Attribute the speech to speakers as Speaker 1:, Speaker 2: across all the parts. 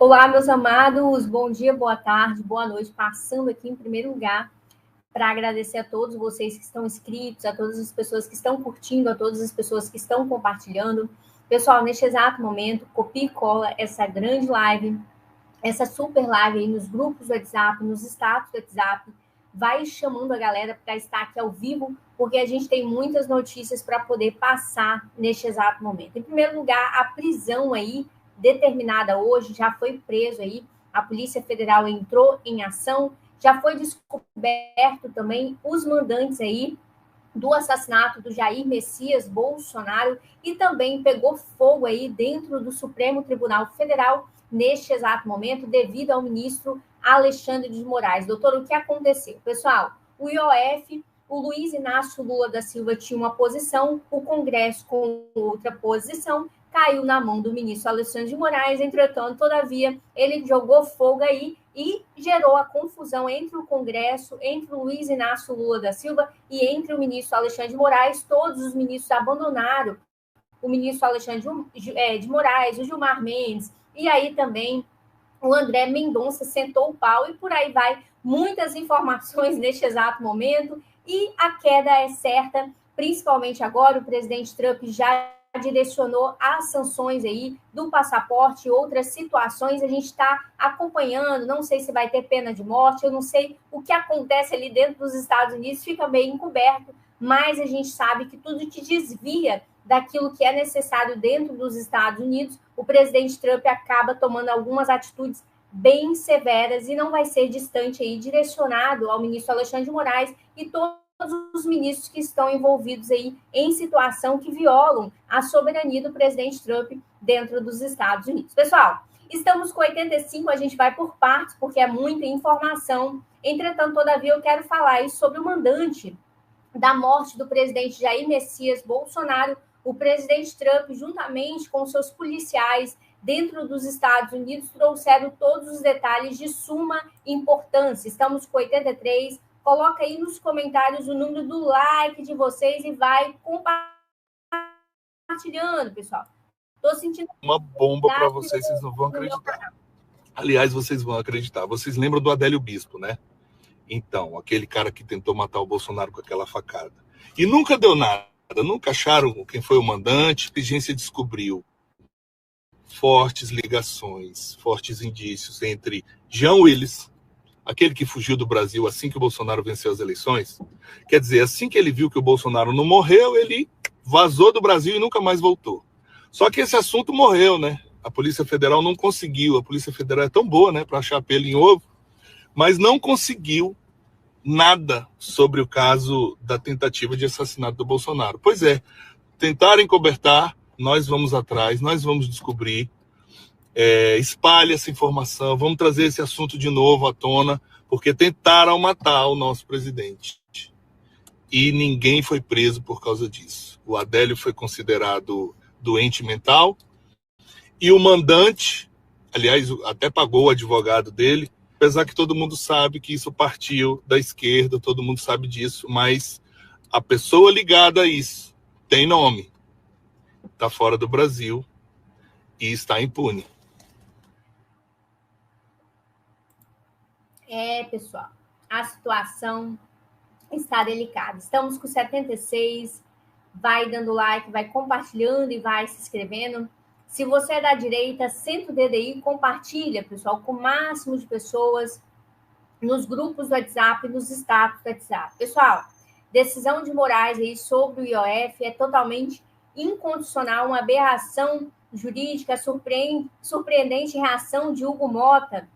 Speaker 1: Olá, meus amados, bom dia, boa tarde, boa noite. Passando aqui em primeiro lugar para agradecer a todos vocês que estão inscritos, a todas as pessoas que estão curtindo, a todas as pessoas que estão compartilhando. Pessoal, neste exato momento, copia e cola essa grande live, essa super live aí nos grupos do WhatsApp, nos status do WhatsApp. Vai chamando a galera para estar aqui ao vivo, porque a gente tem muitas notícias para poder passar neste exato momento. Em primeiro lugar, a prisão aí determinada hoje, já foi preso aí, a Polícia Federal entrou em ação, já foi descoberto também os mandantes aí do assassinato do Jair Messias Bolsonaro e também pegou fogo aí dentro do Supremo Tribunal Federal neste exato momento, devido ao ministro Alexandre de Moraes. Doutor, o que aconteceu? Pessoal, o IOF, o Luiz Inácio Lula da Silva tinha uma posição, o Congresso com outra posição, caiu na mão do ministro Alexandre de Moraes. Entretanto, todavia, ele jogou fogo aí e gerou a confusão entre o Congresso, entre o Luiz Inácio Lula da Silva e entre o ministro Alexandre de Moraes. Todos os ministros abandonaram o ministro Alexandre de Moraes, o Gilmar Mendes, e aí também o André Mendonça sentou o pau e por aí vai. Muitas informações neste exato momento e a queda é certa, principalmente agora. O presidente Trump já direcionou as sanções aí do passaporte e outras situações. A gente está acompanhando, não sei se vai ter pena de morte, eu não sei o que acontece ali dentro dos Estados Unidos, fica meio encoberto, mas a gente sabe que tudo que desvia daquilo que é necessário dentro dos Estados Unidos, o presidente Trump acaba tomando algumas atitudes bem severas e não vai ser distante aí, direcionado ao ministro Alexandre de Moraes e todos os ministros que estão envolvidos aí em situação que violam a soberania do presidente Trump dentro dos Estados Unidos. Pessoal, estamos com 85, a gente vai por partes, porque é muita informação. Entretanto, todavia, eu quero falar aí sobre o mandante da morte do presidente Jair Messias Bolsonaro. O presidente Trump, juntamente com seus policiais dentro dos Estados Unidos, trouxeram todos os detalhes de suma importância. Estamos com 83. Coloca aí nos comentários o número do like de vocês e vai compartilhando, pessoal. Estou sentindo
Speaker 2: uma bomba para vocês não vão acreditar. Aliás, vocês vão acreditar. Vocês lembram do Adélio Bispo, né? Então, aquele cara que tentou matar o Bolsonaro com aquela facada. E nunca deu nada, nunca acharam quem foi o mandante. A agência descobriu fortes ligações, fortes indícios entre Jean Willis, aquele que fugiu do Brasil assim que o Bolsonaro venceu as eleições. Quer dizer, assim que ele viu que o Bolsonaro não morreu, ele vazou do Brasil e nunca mais voltou. Só que esse assunto morreu, né? A Polícia Federal não conseguiu. A Polícia Federal é tão boa, né, para achar pelo em ovo, mas não conseguiu nada sobre o caso da tentativa de assassinato do Bolsonaro. Pois é, tentaram encobertar, nós vamos atrás, nós vamos descobrir, espalhe essa informação, vamos trazer esse assunto de novo à tona, porque tentaram matar o nosso presidente. E ninguém foi preso por causa disso. O Adélio foi considerado doente mental e o mandante, aliás, até pagou o advogado dele, apesar que todo mundo sabe que isso partiu da esquerda, todo mundo sabe disso, mas a pessoa ligada a isso tem nome, está fora do Brasil e está impune.
Speaker 1: Pessoal, a situação está delicada. Estamos com 76, vai dando like, vai compartilhando e vai se inscrevendo. Se você é da direita, senta o dedo aí, compartilha, pessoal, com o máximo de pessoas nos grupos do WhatsApp, nos status do WhatsApp. Pessoal, decisão de Moraes aí sobre o IOF é totalmente incondicional, uma aberração jurídica, surpreendente reação de Hugo Mota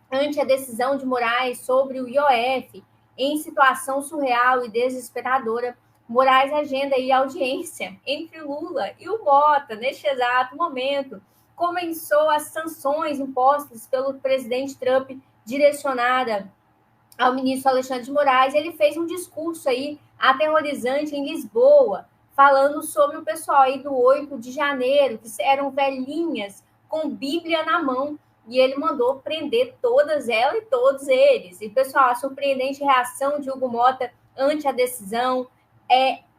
Speaker 1: ante a decisão de Moraes sobre o IOF. Em situação surreal e desesperadora, Moraes agenda aí audiência entre Lula e o Mota. Neste exato momento, começou as sanções impostas pelo presidente Trump, direcionada ao ministro Alexandre de Moraes. Ele fez um discurso aí aterrorizante em Lisboa, falando sobre o pessoal aí do 8 de janeiro, que eram velhinhas com Bíblia na mão, e ele mandou prender todas elas e todos eles. E, pessoal, a surpreendente reação de Hugo Mota ante a decisão.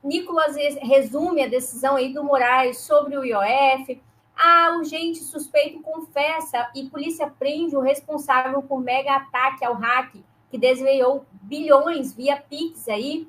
Speaker 1: Nicolas resume a decisão aí do Moraes sobre o IOF. Urgente suspeito confessa e polícia prende o responsável por mega ataque ao hack que desviou bilhões via Pix aí.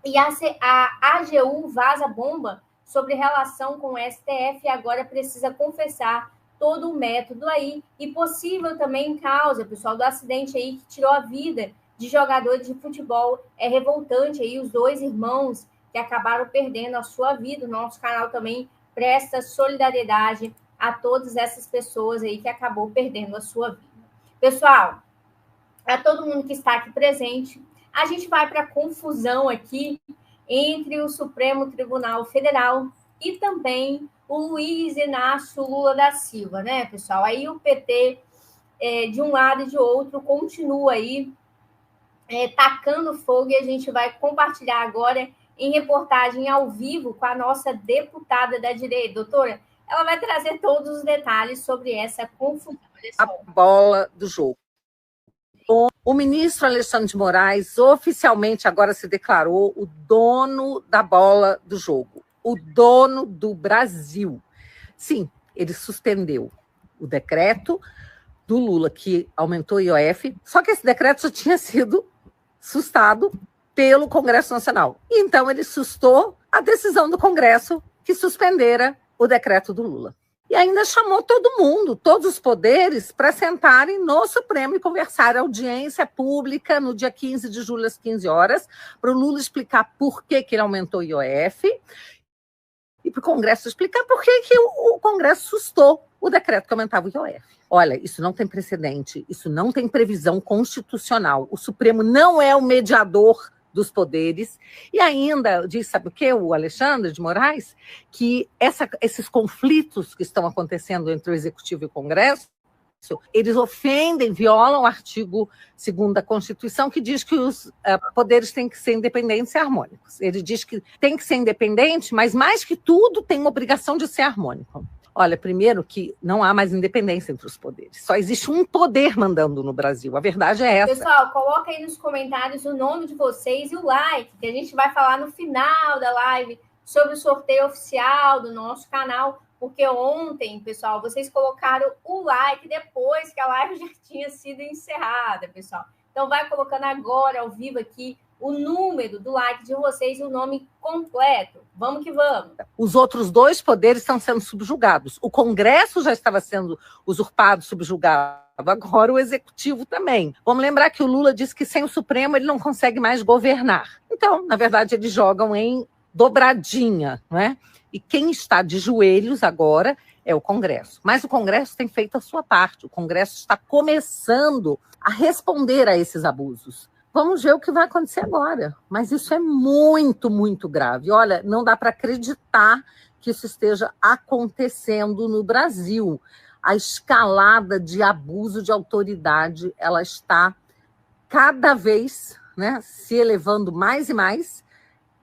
Speaker 1: E a AGU vaza bomba sobre relação com o STF e agora precisa confessar todo o método aí. E possível também causa, pessoal, do acidente aí que tirou a vida de jogadores de futebol. É revoltante aí os 2 irmãos que acabaram perdendo a sua vida. O nosso canal também presta solidariedade a todas essas pessoas aí que acabou perdendo a sua vida. Pessoal, a todo mundo que está aqui presente, a gente vai para a confusão aqui entre o Supremo Tribunal Federal e também o Luiz Inácio Lula da Silva, né, pessoal? Aí o PT, de um lado e de outro, continua aí tacando fogo, e a gente vai compartilhar agora em reportagem ao vivo com a nossa deputada da direita. Doutora, ela vai trazer todos os detalhes sobre essa confusão.
Speaker 3: A bola do jogo. O ministro Alexandre de Moraes oficialmente agora se declarou o dono da bola do jogo, o dono do Brasil. Sim, ele suspendeu o decreto do Lula que aumentou o IOF, só que esse decreto já tinha sido sustado pelo Congresso Nacional. Então ele sustou a decisão do Congresso que suspendera o decreto do Lula. E ainda chamou todo mundo, todos os poderes, para sentarem no Supremo e conversar. A audiência pública no dia 15 de julho, às 15 horas, para o Lula explicar por que ele aumentou o IOF e para o Congresso explicar por que o Congresso sustou o decreto que aumentava o IOF. Olha, isso não tem precedente, isso não tem previsão constitucional. O Supremo não é o mediador dos poderes, e ainda diz, sabe o que, o Alexandre de Moraes, que esses conflitos que estão acontecendo entre o Executivo e o Congresso, eles ofendem, violam o artigo 2º da Constituição, que diz que os poderes têm que ser independentes e harmônicos. Ele diz que tem que ser independente, mas mais que tudo tem uma obrigação de ser harmônico. Olha, primeiro que não há mais independência entre os poderes. Só existe um poder mandando no Brasil. A verdade é essa.
Speaker 1: Pessoal, coloca aí nos comentários o nome de vocês e o like, que a gente vai falar no final da live sobre o sorteio oficial do nosso canal, porque ontem, pessoal, vocês colocaram o like depois que a live já tinha sido encerrada, pessoal. Então vai colocando agora, ao vivo aqui, o número do like de vocês e o nome completo. Vamos que vamos.
Speaker 3: Os outros 2 poderes estão sendo subjugados. O Congresso já estava sendo usurpado, subjugado. Agora o Executivo também. Vamos lembrar que o Lula disse que sem o Supremo ele não consegue mais governar. Então, na verdade, eles jogam em dobradinha, não é? E quem está de joelhos agora é o Congresso. Mas o Congresso tem feito a sua parte. O Congresso está começando a responder a esses abusos. Vamos ver o que vai acontecer agora. Mas isso é muito, muito grave. Olha, não dá para acreditar que isso esteja acontecendo no Brasil. A escalada de abuso de autoridade, ela está cada vez, né, se elevando mais e mais,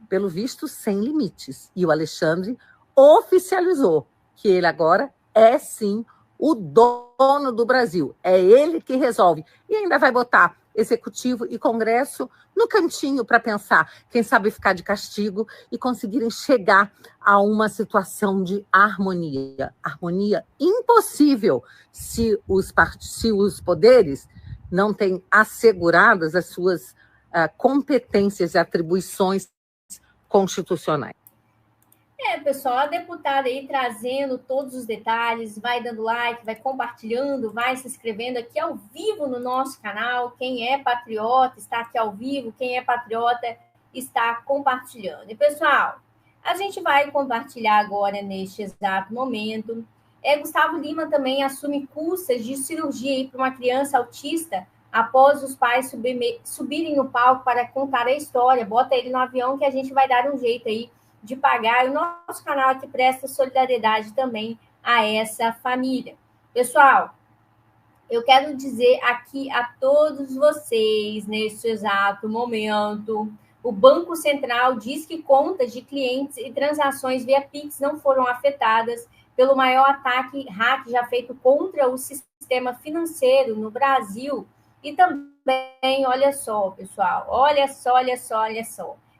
Speaker 3: pelo visto, sem limites. E o Alexandre oficializou que ele agora é, sim, o dono do Brasil. É ele que resolve. E ainda vai botar Executivo e Congresso no cantinho para pensar, quem sabe ficar de castigo e conseguirem chegar a uma situação de harmonia. Harmonia impossível se os poderes não têm asseguradas as suas competências e atribuições constitucionais.
Speaker 1: Pessoal, a deputada aí trazendo todos os detalhes, vai dando like, vai compartilhando, vai se inscrevendo aqui ao vivo no nosso canal. Quem é patriota está aqui ao vivo, quem é patriota está compartilhando. E, pessoal, a gente vai compartilhar agora neste exato momento. Gustavo Lima também assume custas de cirurgia para uma criança autista após os pais subirem no palco para contar a história. Bota ele no avião que a gente vai dar um jeito aí de pagar. E o nosso canal aqui presta solidariedade também a essa família. Pessoal, eu quero dizer aqui a todos vocês, neste exato momento, o Banco Central diz que contas de clientes e transações via Pix não foram afetadas pelo maior ataque hack já feito contra o sistema financeiro no Brasil. E também, olha só, pessoal, olha só.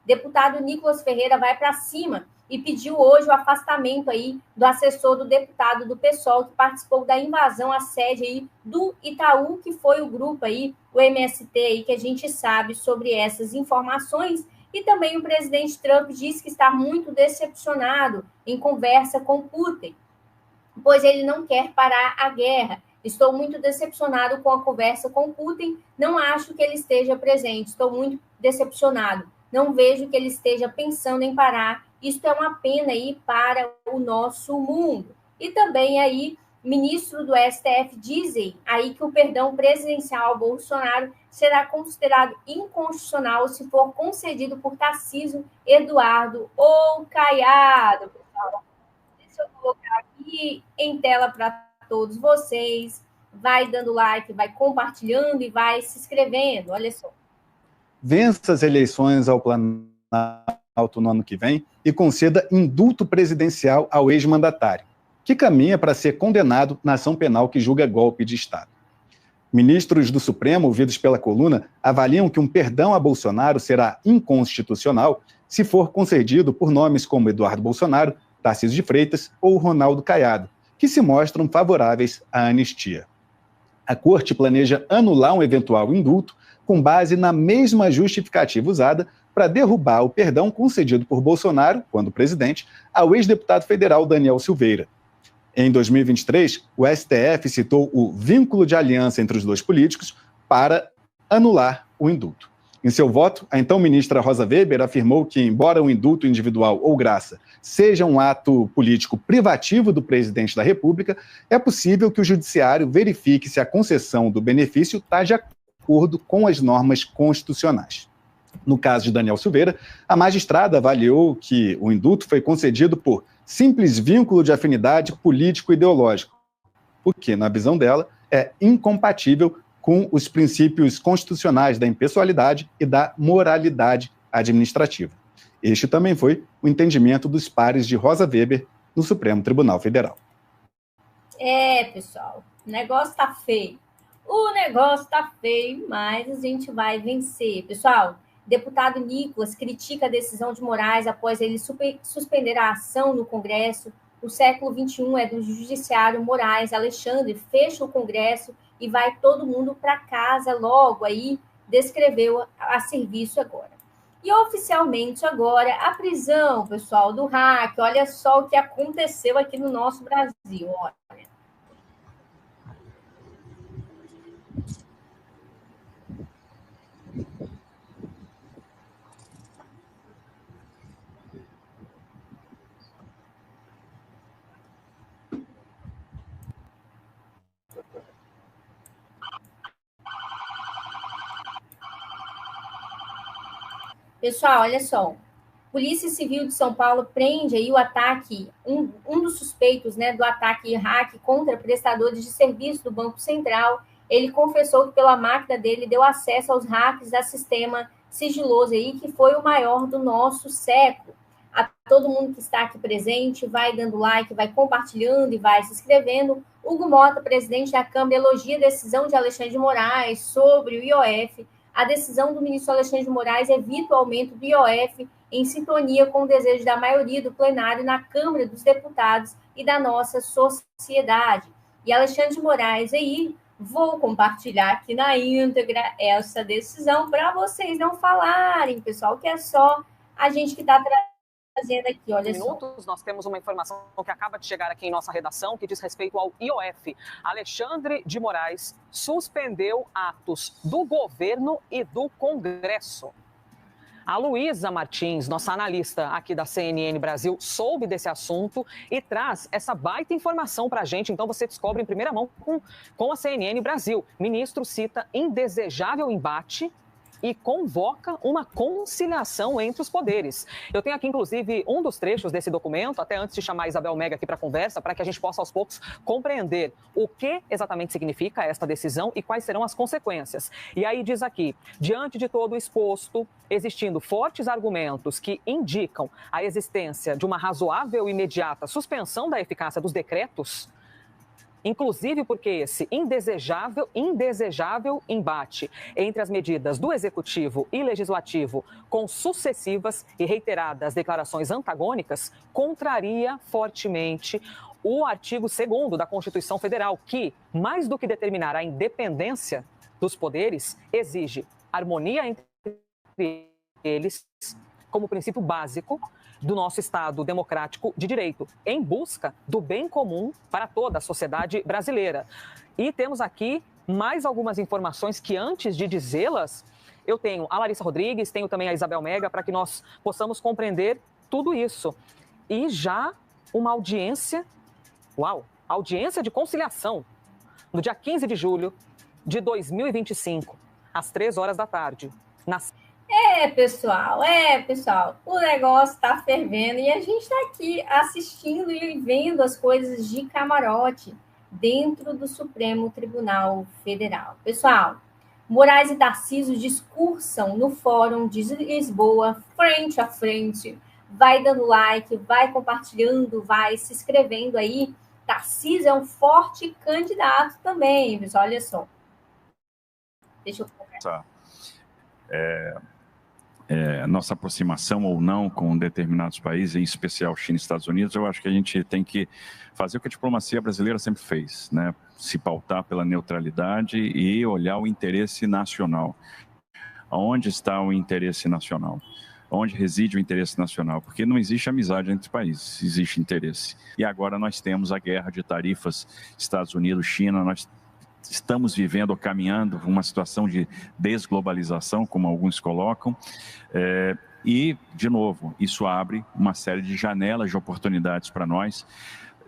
Speaker 1: Deputado Nicolas Ferreira vai para cima e pediu hoje o afastamento aí do assessor do deputado do PSOL que participou da invasão à sede aí do Itaú, que foi o grupo aí, o MST aí, que a gente sabe sobre essas informações. E também o presidente Trump disse que está muito decepcionado em conversa com Putin, pois ele não quer parar a guerra. Estou muito decepcionado com a conversa com Putin, não acho que ele esteja presente, estou muito decepcionado, não vejo que ele esteja pensando em parar, isto é uma pena aí para o nosso mundo. E também aí, ministro do STF dizem aí que o perdão presidencial ao Bolsonaro será considerado inconstitucional se for concedido por Tarcísio, Eduardo ou Caiado. Deixa eu colocar aqui em tela para todos vocês. Vai dando like, vai compartilhando e vai se inscrevendo. Olha só.
Speaker 4: Vença as eleições ao Planalto no ano que vem e conceda indulto presidencial ao ex-mandatário, que caminha para ser condenado na ação penal que julga golpe de Estado. Ministros do Supremo, ouvidos pela coluna, avaliam que um perdão a Bolsonaro será inconstitucional se for concedido por nomes como Eduardo Bolsonaro, Tarcísio de Freitas ou Ronaldo Caiado, que se mostram favoráveis à anistia. A Corte planeja anular um eventual indulto com base na mesma justificativa usada para derrubar o perdão concedido por Bolsonaro, quando presidente, ao ex-deputado federal Daniel Silveira. Em 2023, o STF citou o vínculo de aliança entre os dois políticos para anular o indulto. Em seu voto, a então ministra Rosa Weber afirmou que, embora o indulto individual ou graça seja um ato político privativo do presidente da República, é possível que o judiciário verifique se a concessão do benefício está de acordo com as normas constitucionais. No caso de Daniel Silveira, a magistrada avaliou que o indulto foi concedido por simples vínculo de afinidade político-ideológico, porque, na visão dela, é incompatível com os princípios constitucionais da impessoalidade e da moralidade administrativa. Este também foi o entendimento dos pares de Rosa Weber no Supremo Tribunal Federal.
Speaker 1: Pessoal, o negócio tá feio. O negócio tá feio, mas a gente vai vencer. Pessoal, deputado Nicolas critica a decisão de Moraes após ele suspender a ação no Congresso. O século XXI é do judiciário. Moraes, Alexandre, fecha o Congresso e vai todo mundo para casa logo. Aí descreveu a serviço agora. E oficialmente agora a prisão, pessoal, do hack. Olha só o que aconteceu aqui no nosso Brasil. Olha. Pessoal, olha só. Polícia Civil de São Paulo prende aí o ataque, um dos suspeitos, né, do ataque hack contra prestadores de serviço do Banco Central. Ele confessou que pela máquina dele deu acesso aos hacks a sistema sigiloso aí, que foi o maior do nosso século. A todo mundo que está aqui presente, vai dando like, vai compartilhando e vai se inscrevendo. Hugo Mota, presidente da Câmara, elogia a decisão de Alexandre de Moraes sobre o IOF. A decisão do ministro Alexandre de Moraes evita o aumento do IOF em sintonia com o desejo da maioria do plenário na Câmara dos Deputados e da nossa sociedade. E Alexandre de Moraes, aí, vou compartilhar aqui na íntegra essa decisão para vocês não falarem, pessoal, que é só a gente que está trazendo aqui, olha
Speaker 5: minutos,
Speaker 1: só.
Speaker 5: Nós temos uma informação que acaba de chegar aqui em nossa redação, que diz respeito ao IOF. Alexandre de Moraes suspendeu atos do governo e do Congresso. A Luísa Martins, nossa analista aqui da CNN Brasil, soube desse assunto e traz essa baita informação para a gente. Então você descobre em primeira mão com a CNN Brasil. Ministro cita indesejável embate e convoca uma conciliação entre os poderes. Eu tenho aqui, inclusive, um dos trechos desse documento, até antes de chamar a Isabel Mega aqui para a conversa, para que a gente possa, aos poucos, compreender o que exatamente significa esta decisão e quais serão as consequências. E aí diz aqui, diante de todo o exposto, existindo fortes argumentos que indicam a existência de uma razoável e imediata suspensão da eficácia dos decretos inclusive porque esse indesejável embate entre as medidas do Executivo e Legislativo, com sucessivas e reiteradas declarações antagônicas, contraria fortemente o artigo 2º da Constituição Federal, que, mais do que determinar a independência dos poderes, exige harmonia entre eles como princípio básico do nosso Estado democrático de direito, em busca do bem comum para toda a sociedade brasileira. E temos aqui mais algumas informações que, antes de dizê-las, eu tenho a Larissa Rodrigues, tenho também a Isabel Mega, para que nós possamos compreender tudo isso. E já uma audiência, audiência de conciliação, no dia 15 de julho de 2025, às 3 horas da tarde,
Speaker 1: pessoal, o negócio está fervendo e a gente está aqui assistindo e vendo as coisas de camarote dentro do Supremo Tribunal Federal. Pessoal, Moraes e Tarcísio discursam no Fórum de Lisboa, frente a frente. Vai dando like, vai compartilhando, vai se inscrevendo aí. Tarcísio é um forte candidato também, pessoal, olha só. Deixa eu conversar.
Speaker 6: Nossa aproximação ou não com determinados países, em especial China e Estados Unidos, eu acho que a gente tem que fazer o que a diplomacia brasileira sempre fez, né? Se pautar pela neutralidade e olhar o interesse nacional. Onde está o interesse nacional? Onde reside o interesse nacional? Porque não existe amizade entre países, existe interesse. E agora nós temos a guerra de tarifas Estados Unidos-China, nós estamos vivendo ou caminhando uma situação de desglobalização, como alguns colocam, e, de novo, isso abre uma série de janelas de oportunidades para nós,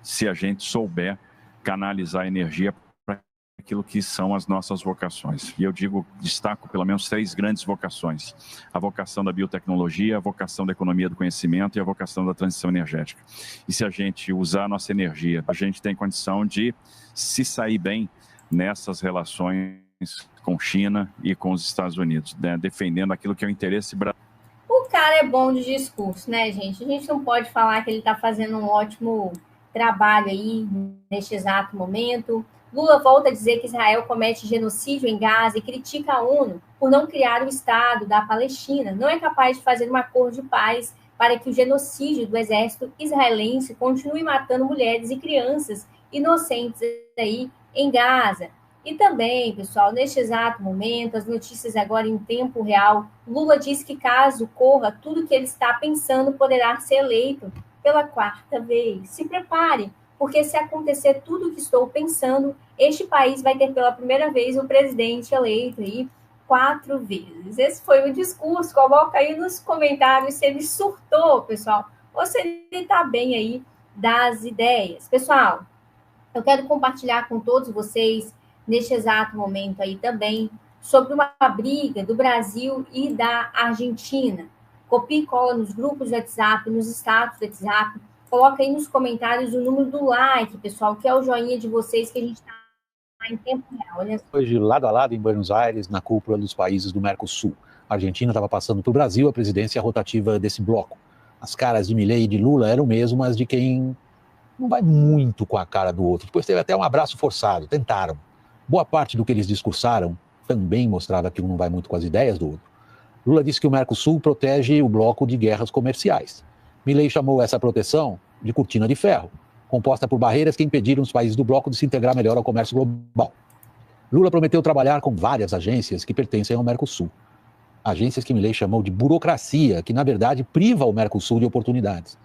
Speaker 6: se a gente souber canalizar energia para aquilo que são as nossas vocações. E eu destaco pelo menos 3 grandes vocações: a vocação da biotecnologia, a vocação da economia do conhecimento e a vocação da transição energética. E se a gente usar a nossa energia, a gente tem condição de se sair bem nessas relações com China e com os Estados Unidos, né? Defendendo aquilo que é o interesse brasileiro.
Speaker 1: O cara é bom de discurso, né, gente? A gente não pode falar que ele está fazendo um ótimo trabalho aí neste exato momento. Lula volta a dizer que Israel comete genocídio em Gaza e critica a ONU por não criar o Estado da Palestina. Não é capaz de fazer um acordo de paz para que o genocídio do exército israelense continue matando mulheres e crianças inocentes aí em Gaza. E também, pessoal, neste exato momento, as notícias agora em tempo real, Lula diz que caso ocorra tudo que ele está pensando, poderá ser eleito pela 4ª vez. Se prepare, porque se acontecer tudo o que estou pensando, este país vai ter pela primeira vez um presidente eleito aí 4 vezes. Esse foi o discurso. Coloca aí nos comentários se ele surtou, pessoal, ou se ele está bem aí das ideias. Pessoal, eu quero compartilhar com todos vocês, neste exato momento aí também, sobre uma briga do Brasil e da Argentina. Copia e cola nos grupos do WhatsApp, nos status do WhatsApp. Coloca aí nos comentários o número do like, pessoal, que é o joinha de vocês, que a gente está em tempo real. Olha.
Speaker 7: Hoje, lado a lado, em Buenos Aires, na cúpula dos países do Mercosul. A Argentina estava passando para o Brasil a presidência rotativa desse bloco. As caras de Milei e de Lula eram mesmo as de quem não vai muito com a cara do outro. Depois teve até um abraço forçado, tentaram. Boa parte do que eles discursaram também mostrava que um não vai muito com as ideias do outro. Lula disse que o Mercosul protege o bloco de guerras comerciais. Milei chamou essa proteção de cortina de ferro, composta por barreiras que impediram os países do bloco de se integrar melhor ao comércio global. Lula prometeu trabalhar com várias agências que pertencem ao Mercosul. Agências que Milei chamou de burocracia, que na verdade priva o Mercosul de oportunidades.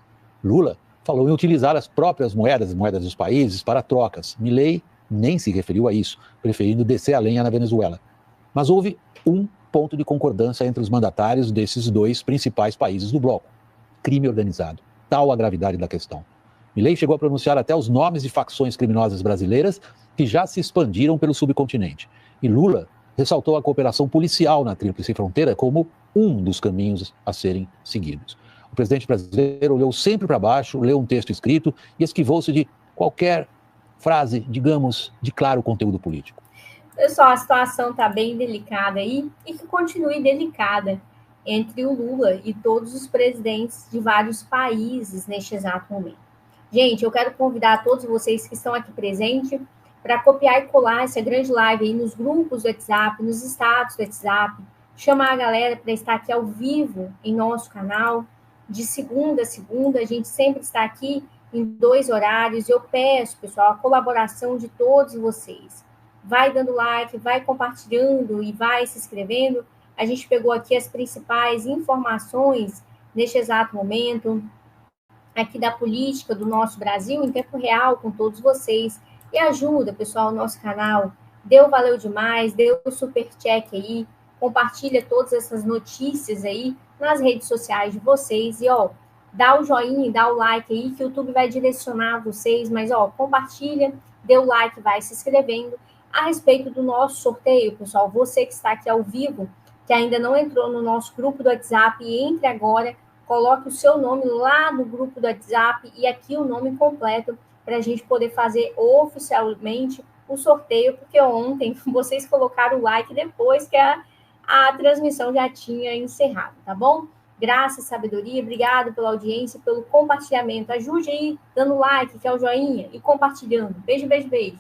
Speaker 7: Lula falou em utilizar as próprias moedas, as moedas dos países, para trocas. Milei nem se referiu a isso, preferindo descer a lenha na Venezuela. Mas houve um ponto de concordância entre os mandatários desses 2 principais países do bloco: crime organizado. Tal a gravidade da questão. Milei chegou a pronunciar até os nomes de facções criminosas brasileiras que já se expandiram pelo subcontinente. E Lula ressaltou a cooperação policial na Tríplice Fronteira como um dos caminhos a serem seguidos. O presidente brasileiro olhou sempre para baixo, leu um texto escrito e esquivou-se de qualquer frase, digamos, de claro conteúdo político.
Speaker 1: Pessoal, a situação está bem delicada aí e que continue delicada entre o Lula e todos os presidentes de vários países neste exato momento. Gente, eu quero convidar todos vocês que estão aqui presentes para copiar e colar essa grande live aí nos grupos do WhatsApp, nos status do WhatsApp, chamar a galera para estar aqui ao vivo em nosso canal. De segunda a segunda, a gente sempre está aqui em 2 horários. Eu peço, pessoal, a colaboração de todos vocês. Vai dando like, vai compartilhando e vai se inscrevendo. A gente pegou aqui as principais informações neste exato momento, aqui da política do nosso Brasil, em tempo real, com todos vocês. E ajuda, pessoal, o nosso canal. Deu valeu demais, deu o superchat aí, compartilha todas essas notícias aí nas redes sociais de vocês. E, ó, dá o joinha, dá o like aí, que o YouTube vai direcionar vocês. Mas, ó, compartilha, dê o like, vai se inscrevendo. A respeito do nosso sorteio, pessoal, você que está aqui ao vivo, que ainda não entrou no nosso grupo do WhatsApp, entre agora, coloque o seu nome lá no grupo do WhatsApp e aqui o nome completo para a gente poder fazer oficialmente o sorteio, porque ontem vocês colocaram o like depois que a transmissão já tinha encerrado, tá bom? Graça e sabedoria, obrigado pela audiência, pelo compartilhamento. Ajude aí dando like, que é o joinha, e compartilhando. Beijo, beijo, beijo.